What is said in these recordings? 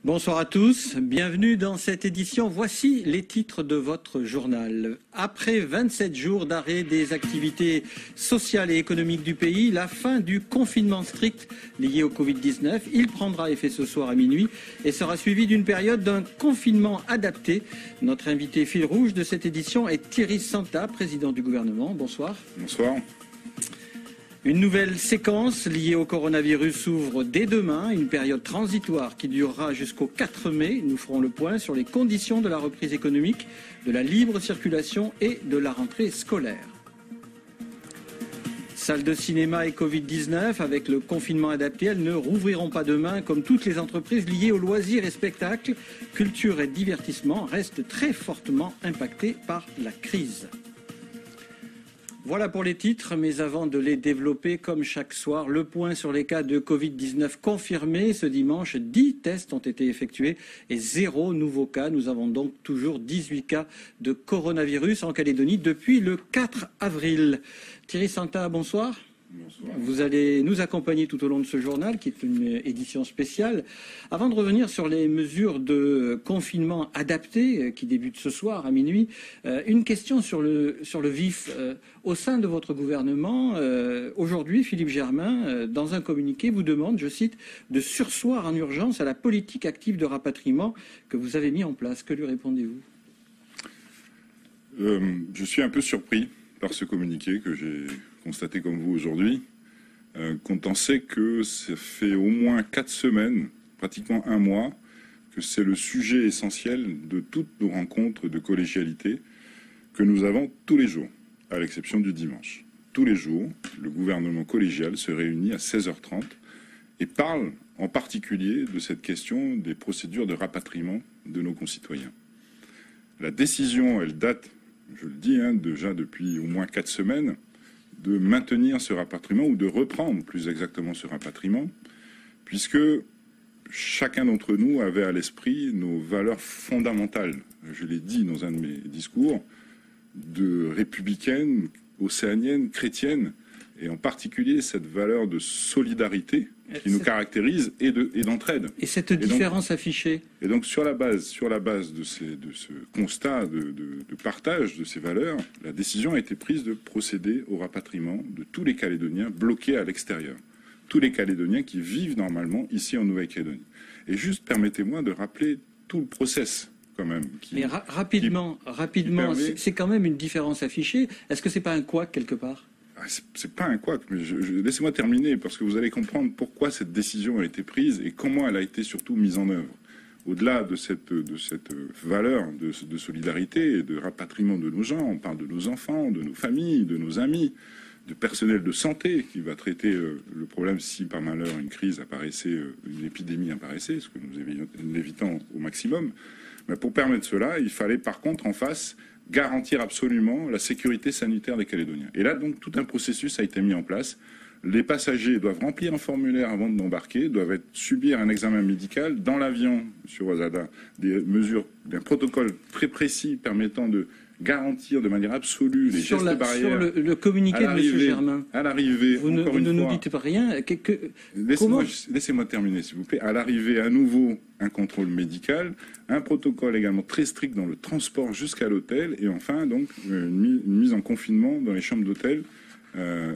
Bonsoir à tous, bienvenue dans cette édition. Voici les titres de votre journal. Après 27 jours d'arrêt des activités sociales et économiques du pays, la fin du confinement strict lié au Covid-19, il prendra effet ce soir à minuit et sera suivi d'une période d'un confinement adapté. Notre invité fil rouge de cette édition est Thierry Santa, président du gouvernement. Bonsoir. Bonsoir. Une nouvelle séquence liée au coronavirus s'ouvre dès demain, une période transitoire qui durera jusqu'au 4 mai. Nous ferons le point sur les conditions de la reprise économique, de la libre circulation et de la rentrée scolaire. Salles de cinéma et Covid-19, avec le confinement adapté, elles ne rouvriront pas demain comme toutes les entreprises liées aux loisirs et spectacles. Culture et divertissement restent très fortement impactés par la crise. Voilà pour les titres, mais avant de les développer, comme chaque soir, le point sur les cas de Covid-19 confirmés. Ce dimanche, 10 tests ont été effectués et 0 nouveau cas. Nous avons donc toujours 18 cas de coronavirus en Calédonie depuis le 4 avril. Thierry Santa, bonsoir. Bonsoir. Vous allez nous accompagner tout au long de ce journal, qui est une édition spéciale. Avant de revenir sur les mesures de confinement adaptées qui débutent ce soir à minuit, une question sur le vif. Au sein de votre gouvernement, aujourd'hui, Philippe Germain, dans un communiqué, vous demande, je cite, de surseoir en urgence à la politique active de rapatriement que vous avez mis en place. Que lui répondez-vous ? Je suis un peu surpris par ce communiqué que j'ai constaté comme vous aujourd'hui, quand on sait que ça fait au moins 4 semaines, pratiquement un mois, que c'est le sujet essentiel de toutes nos rencontres de collégialité que nous avons tous les jours, à l'exception du dimanche. Tous les jours, le gouvernement collégial se réunit à 16h30 et parle en particulier de cette question des procédures de rapatriement de nos concitoyens. La décision, elle date, je le dis, déjà depuis au moins 4 semaines, de maintenir ce rapatriement ou de reprendre plus exactement ce rapatriement, puisque chacun d'entre nous avait à l'esprit nos valeurs fondamentales. Je l'ai dit dans un de mes discours, de républicaine, océanienne, chrétienne, et en particulier cette valeur de solidarité qui nous caractérise et d'entraide. Et cette différence affichée. Et donc sur la base de ce constat de partage de ces valeurs, la décision a été prise de procéder au rapatriement de tous les Calédoniens bloqués à l'extérieur. Tous les Calédoniens qui vivent normalement ici en Nouvelle-Calédonie. Et juste permettez-moi de rappeler tout le process quand même. Mais rapidement, c'est quand même une différence affichée. Est-ce que c'est pas un couac quelque part ? C'est pas un couac, mais laissez-moi terminer, parce que vous allez comprendre pourquoi cette décision a été prise et comment elle a été surtout mise en œuvre. Au-delà de cette valeur de solidarité et de rapatriement de nos gens, on parle de nos enfants, de nos familles, de nos amis, du personnel de santé qui va traiter le problème si par malheur une crise apparaissait, une épidémie apparaissait, ce que nous évitons au maximum. Mais pour permettre cela, il fallait par contre en face garantir absolument la sécurité sanitaire des Calédoniens. Et là, donc, tout un processus a été mis en place. Les passagers doivent remplir un formulaire avant d'embarquer, doivent subir un examen médical dans l'avion, M. Wazada, d'un protocole très précis permettant de garantir de manière absolue les gestes barrières. Sur le communiqué de M. Germain, à l'arrivée, vous ne nous dites pas rien. Laissez-moi terminer, s'il vous plaît. À l'arrivée, à nouveau, un contrôle médical, un protocole également très strict dans le transport jusqu'à l'hôtel, et enfin, donc, une mise en confinement dans les chambres d'hôtel.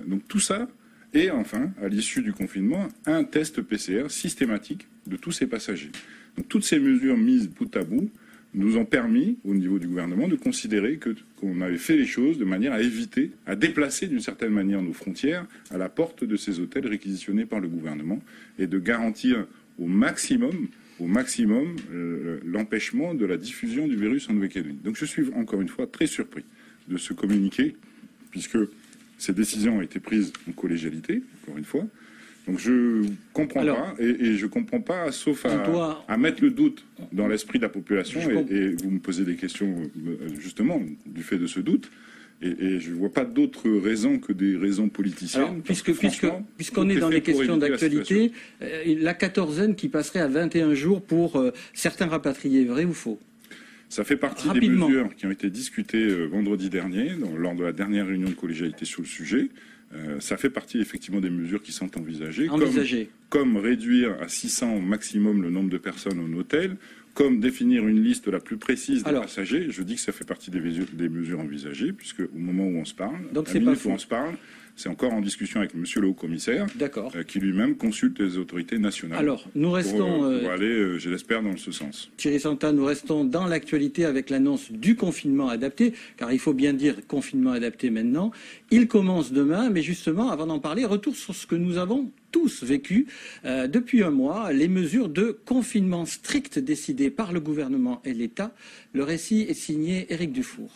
Donc tout ça, et enfin, à l'issue du confinement, un test PCR systématique de tous ces passagers. Donc toutes ces mesures mises bout à bout nous ont permis, au niveau du gouvernement, de considérer qu'on avait fait les choses de manière à éviter, à déplacer d'une certaine manière nos frontières à la porte de ces hôtels réquisitionnés par le gouvernement et de garantir au maximum l'empêchement de la diffusion du virus en Nouvelle-Calédonie. Donc je suis encore une fois très surpris de ce communiqué, puisque ces décisions ont été prises en collégialité, encore une fois. Donc je ne comprends pas, et je ne comprends pas, sauf à mettre le doute dans l'esprit de la population, et vous me posez des questions justement du fait de ce doute, et je ne vois pas d'autres raisons que des raisons politiciennes. Alors, puisqu'on est dans les questions d'actualité, la quatorzaine qui passerait à 21 jours pour certains rapatriés, vrai ou faux ? Ça fait partie des mesures qui ont été discutées vendredi dernier, lors de la dernière réunion de collégialité sur le sujet. Ça fait partie effectivement des mesures qui sont envisagées. comme réduire à 600 au maximum le nombre de personnes en hôtel, comme définir une liste la plus précise des passagers. Je dis que ça fait partie des mesures envisagées, puisque au moment où on se parle, où on se parle, c'est encore en discussion avec Monsieur le Haut-Commissaire, qui lui-même consulte les autorités nationales. Alors, nous restons... pour aller, je l'espère, dans ce sens. Thierry Santa, nous restons dans l'actualité avec l'annonce du confinement adapté, car il faut bien dire confinement adapté maintenant. Il commence demain, mais justement, avant d'en parler, retour sur ce que nous avons tous vécu depuis un mois, les mesures de confinement strict décidées par le gouvernement et l'État. Le récit est signé Éric Dufour.